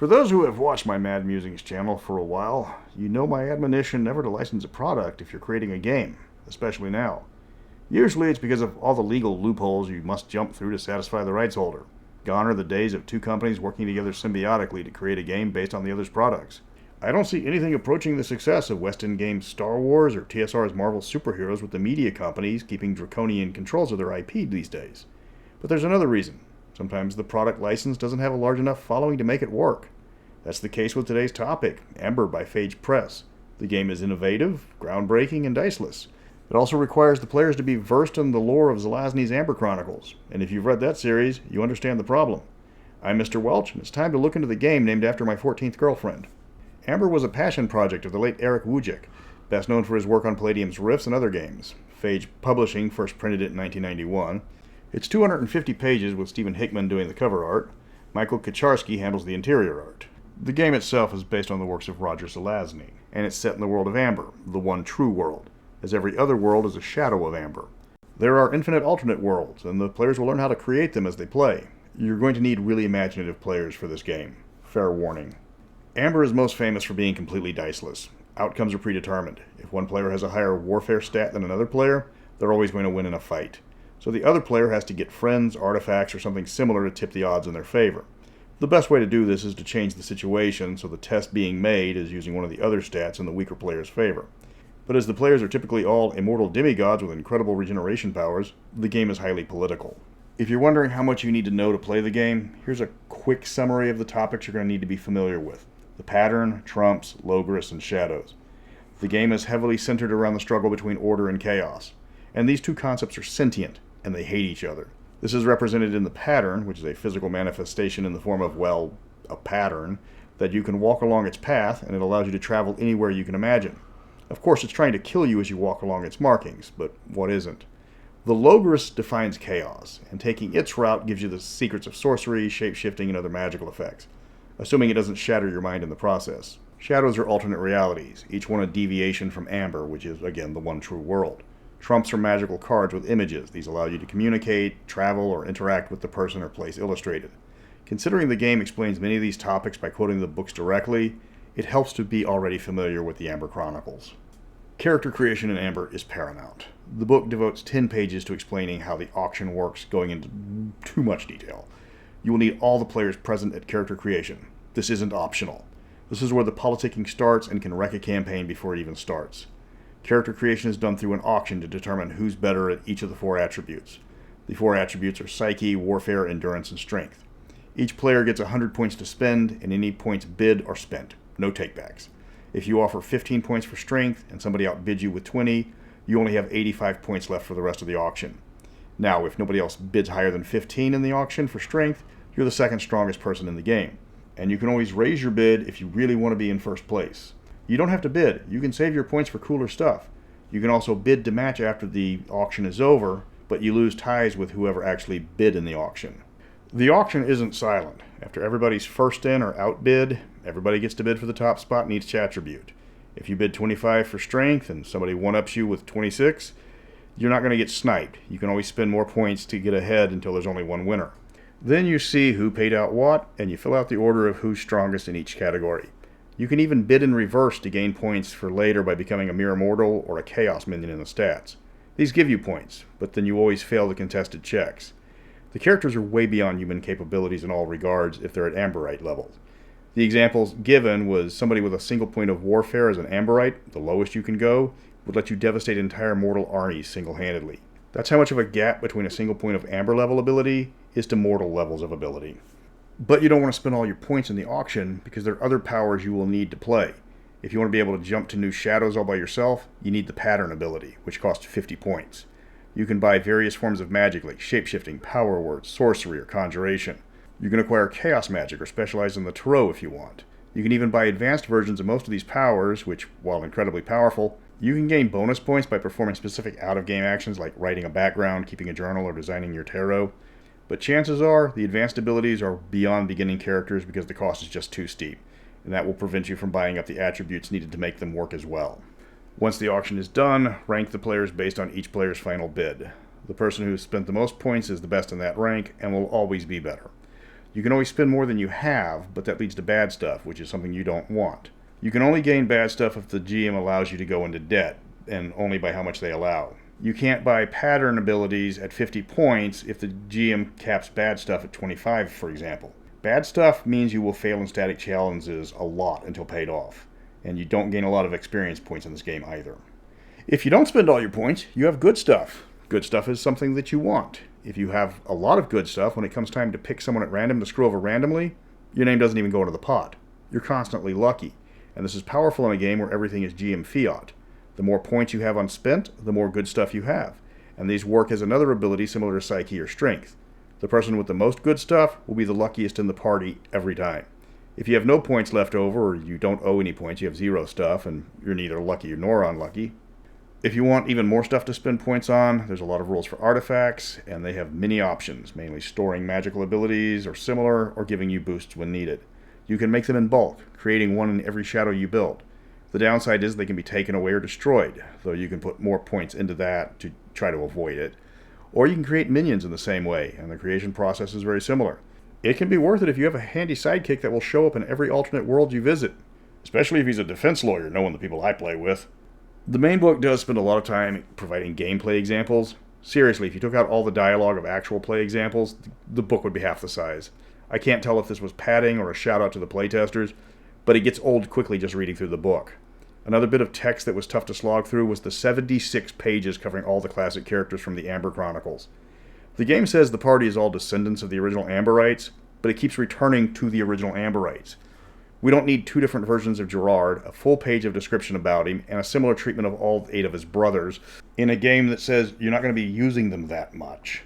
For those who have watched my Mad Musings channel for a while, you know my admonition never to license a product if you're creating a game, especially now. Usually it's because of all the legal loopholes you must jump through to satisfy the rights holder. Gone are the days of two companies working together symbiotically to create a game based on the other's products. I don't see anything approaching the success of West End Games' Star Wars or TSR's Marvel superheroes with the media companies keeping draconian controls of their IP these days. But there's another reason. Sometimes the product license doesn't have a large enough following to make it work. That's the case with today's topic, Amber by Phage Press. The game is innovative, groundbreaking, and diceless. It also requires the players to be versed in the lore of Zelazny's Amber Chronicles, and if you've read that series, you understand the problem. I'm Mr. Welch, and it's time to look into the game named after my 14th girlfriend. Amber was a passion project of the late Eric Wujek, best known for his work on Palladium's Rifts and other games. Phage Publishing first printed it in 1991. It's 250 pages with Stephen Hickman doing the cover art. Michael Kacharski handles the interior art. The game itself is based on the works of Roger Zelazny, and it's set in the world of Amber, the one true world, as every other world is a shadow of Amber. There are infinite alternate worlds, and the players will learn how to create them as they play. You're going to need really imaginative players for this game. Fair warning. Amber is most famous for being completely diceless. Outcomes are predetermined. If one player has a higher warfare stat than another player, they're always going to win in a fight. So the other player has to get friends, artifacts, or something similar to tip the odds in their favor. The best way to do this is to change the situation so the test being made is using one of the other stats in the weaker player's favor. But as the players are typically all immortal demigods with incredible regeneration powers, the game is highly political. If you're wondering how much you need to know to play the game, here's a quick summary of the topics you're going to need to be familiar with. The pattern, trumps, logris, and shadows. The game is heavily centered around the struggle between order and chaos, and these two concepts are sentient, and they hate each other. This is represented in the pattern, which is a physical manifestation in the form of, well, a pattern, that you can walk along its path, and it allows you to travel anywhere you can imagine. Of course, it's trying to kill you as you walk along its markings, but what isn't? The logris defines chaos, and taking its route gives you the secrets of sorcery, shape-shifting, and other magical effects, assuming it doesn't shatter your mind in the process. Shadows are alternate realities, each one a deviation from Amber, which is, again, the one true world. Trumps are magical cards with images. These allow you to communicate, travel, or interact with the person or place illustrated. Considering the game explains many of these topics by quoting the books directly, it helps to be already familiar with the Amber Chronicles. Character creation in Amber is paramount. The book devotes 10 pages to explaining how the auction works, going into too much detail. You will need all the players present at character creation. This isn't optional. This is where the politicking starts and can wreck a campaign before it even starts. Character creation is done through an auction to determine who's better at each of the 4 attributes. The 4 attributes are Psyche, Warfare, Endurance, and Strength. Each player gets 100 points to spend, and any points bid are spent. No takebacks. If you offer 15 points for Strength, and somebody outbids you with 20, you only have 85 points left for the rest of the auction. Now, if nobody else bids higher than 15 in the auction for Strength, you're the second strongest person in the game. And you can always raise your bid if you really want to be in first place. You don't have to bid. You can save your points for cooler stuff. You can also bid to match after the auction is over, but you lose ties with whoever actually bid in the auction. The auction isn't silent. After everybody's first in or outbid, everybody gets to bid for the top spot in each attribute. If you bid 25 for Strength and somebody one-ups you with 26, you're not going to get sniped. You can always spend more points to get ahead until there's only one winner. Then you see who paid out what, and you fill out the order of who's strongest in each category. You can even bid in reverse to gain points for later by becoming a mere mortal or a chaos minion in the stats. These give you points, but then you always fail the contested checks. The characters are way beyond human capabilities in all regards if they're at Amberite levels. The examples given was somebody with a single point of warfare as an Amberite, the lowest you can go, would let you devastate entire mortal armies single-handedly. That's how much of a gap between a single point of Amber level ability is to mortal levels of ability. But you don't want to spend all your points in the auction because there are other powers you will need to play. If you want to be able to jump to new shadows all by yourself, you need the pattern ability, which costs 50 points. You can buy various forms of magic like shapeshifting, power words, sorcery, or conjuration. You can acquire chaos magic or specialize in the tarot if you want. You can even buy advanced versions of most of these powers, which, while incredibly powerful, you can gain bonus points by performing specific out-of-game actions like writing a background, keeping a journal, or designing your tarot. But chances are, the advanced abilities are beyond beginning characters because the cost is just too steep, and that will prevent you from buying up the attributes needed to make them work as well. Once the auction is done, rank the players based on each player's final bid. The person who spent the most points is the best in that rank and will always be better. You can always spend more than you have, but that leads to bad stuff, which is something you don't want. You can only gain bad stuff if the GM allows you to go into debt, and only by how much they allow. You can't buy pattern abilities at 50 points if the GM caps bad stuff at 25, for example. Bad stuff means you will fail in static challenges a lot until paid off, and you don't gain a lot of experience points in this game either. If you don't spend all your points, you have good stuff. Good stuff is something that you want. If you have a lot of good stuff, when it comes time to pick someone at random to screw over randomly, your name doesn't even go into the pot. You're constantly lucky, and this is powerful in a game where everything is GM fiat. The more points you have unspent, the more good stuff you have, and these work as another ability similar to Psyche or Strength. The person with the most good stuff will be the luckiest in the party every time. If you have no points left over, or you don't owe any points, you have 0 stuff, and you're neither lucky nor unlucky. If you want even more stuff to spend points on, there's a lot of rules for artifacts, and they have many options, mainly storing magical abilities or similar, or giving you boosts when needed. You can make them in bulk, creating one in every shadow you build. The downside is they can be taken away or destroyed, though you can put more points into that to try to avoid it. Or you can create minions in the same way, and the creation process is very similar. It can be worth it if you have a handy sidekick that will show up in every alternate world you visit, especially if he's a defense lawyer, knowing the people I play with. The main book does spend a lot of time providing gameplay examples. Seriously, if you took out all the dialogue of actual play examples, the book would be half the size. I can't tell if this was padding or a shout out to the playtesters, but it gets old quickly just reading through the book. Another bit of text that was tough to slog through was the 76 pages covering all the classic characters from the Amber Chronicles. The game says the party is all descendants of the original Amberites, but it keeps returning to the original Amberites. We don't need 2 different versions of Gerard, a full page of description about him, and a similar treatment of all 8 of his brothers in a game that says you're not going to be using them that much.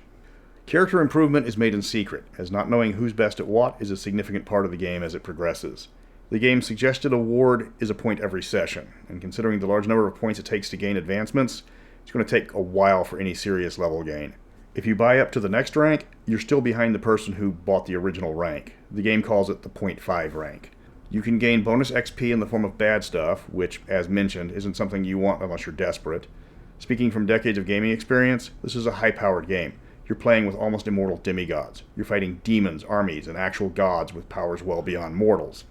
Character improvement is made in secret, as not knowing who's best at what is a significant part of the game as it progresses. The game's suggested award is a point every session, and considering the large number of points it takes to gain advancements, it's going to take a while for any serious level gain. If you buy up to the next rank, you're still behind the person who bought the original rank. The game calls it the 0.5 rank. You can gain bonus XP in the form of bad stuff, which, as mentioned, isn't something you want unless you're desperate. Speaking from decades of gaming experience, this is a high-powered game. You're playing with almost immortal demigods. You're fighting demons, armies, and actual gods with powers well beyond mortals.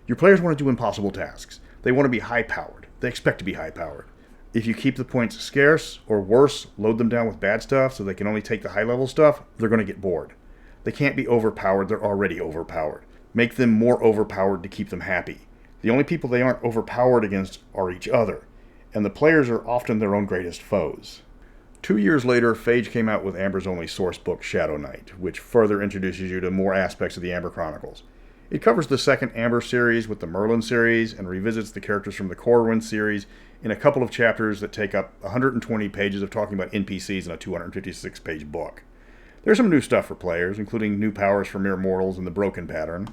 Your players want to do impossible tasks. They want to be high-powered. They expect to be high-powered. If you keep the points scarce, or worse, load them down with bad stuff so they can only take the high-level stuff, they're going to get bored. They can't be overpowered, they're already overpowered. Make them more overpowered to keep them happy. The only people they aren't overpowered against are each other, and the players are often their own greatest foes. 2 years later, Phage came out with Amber's only source book, Shadow Knight, which further introduces you to more aspects of the Amber Chronicles. It covers the second Amber series with the Merlin series and revisits the characters from the Corwin series in a couple of chapters that take up 120 pages of talking about NPCs in a 256-page book. There's some new stuff for players, including new powers for mere mortals and the broken pattern.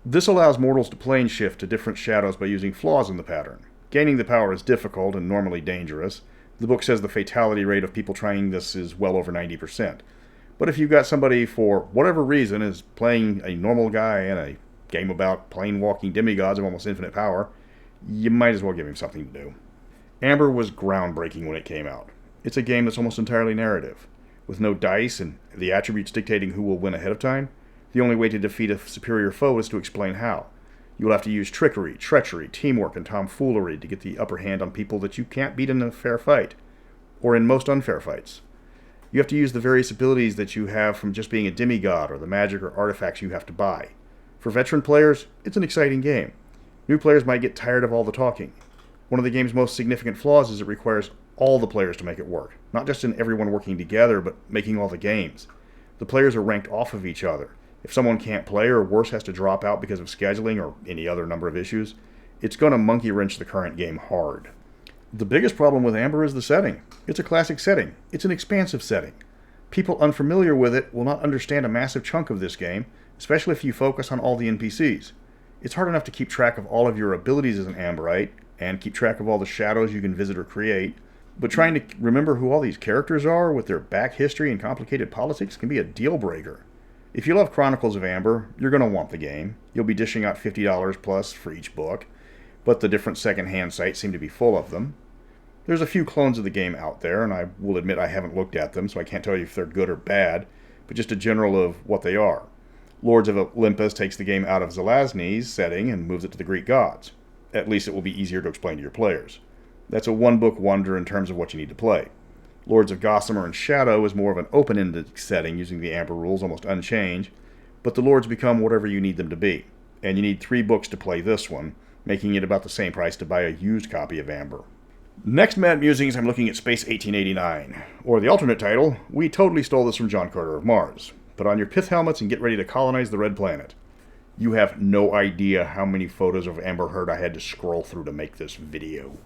This allows mortals to plane shift to different shadows by using flaws in the pattern. Gaining the power is difficult and normally dangerous. The book says the fatality rate of people trying this is well over 90%. But if you've got somebody, for whatever reason, is playing a normal guy in a game about plain walking demigods of almost infinite power, you might as well give him something to do. Amber was groundbreaking when it came out. It's a game that's almost entirely narrative. With no dice and the attributes dictating who will win ahead of time, the only way to defeat a superior foe is to explain how. You will have to use trickery, treachery, teamwork, and tomfoolery to get the upper hand on people that you can't beat in a fair fight, or in most unfair fights. You have to use the various abilities that you have from just being a demigod or the magic or artifacts you have to buy. For veteran players, it's an exciting game. New players might get tired of all the talking. One of the game's most significant flaws is it requires all the players to make it work, not just in everyone working together, but making all the games. The players are ranked off of each other. If someone can't play or worse has to drop out because of scheduling or any other number of issues, it's going to monkey wrench the current game hard. The biggest problem with Amber is the setting. It's a classic setting. It's an expansive setting. People unfamiliar with it will not understand a massive chunk of this game, especially if you focus on all the NPCs. It's hard enough to keep track of all of your abilities as an Amberite, and keep track of all the shadows you can visit or create, but trying to remember who all these characters are with their back history and complicated politics can be a deal breaker. If you love Chronicles of Amber, you're going to want the game. You'll be dishing out $50 plus for each book, but the different second-hand sites seem to be full of them. There's a few clones of the game out there, and I will admit I haven't looked at them, so I can't tell you if they're good or bad, but just a general of what they are. Lords of Olympus takes the game out of Zelazny's setting and moves it to the Greek gods. At least it will be easier to explain to your players. That's a one-book wonder in terms of what you need to play. Lords of Gossamer and Shadow is more of an open-ended setting using the Amber rules almost unchanged, but the lords become whatever you need them to be. And you need 3 books to play this one, making it about the same price to buy a used copy of Amber. Next Mad Musings, I'm looking at Space 1889, or the alternate title, We Totally Stole This from John Carter of Mars. Put on your pith helmets and get ready to colonize the Red Planet. You have no idea how many photos of Amber Heard I had to scroll through to make this video.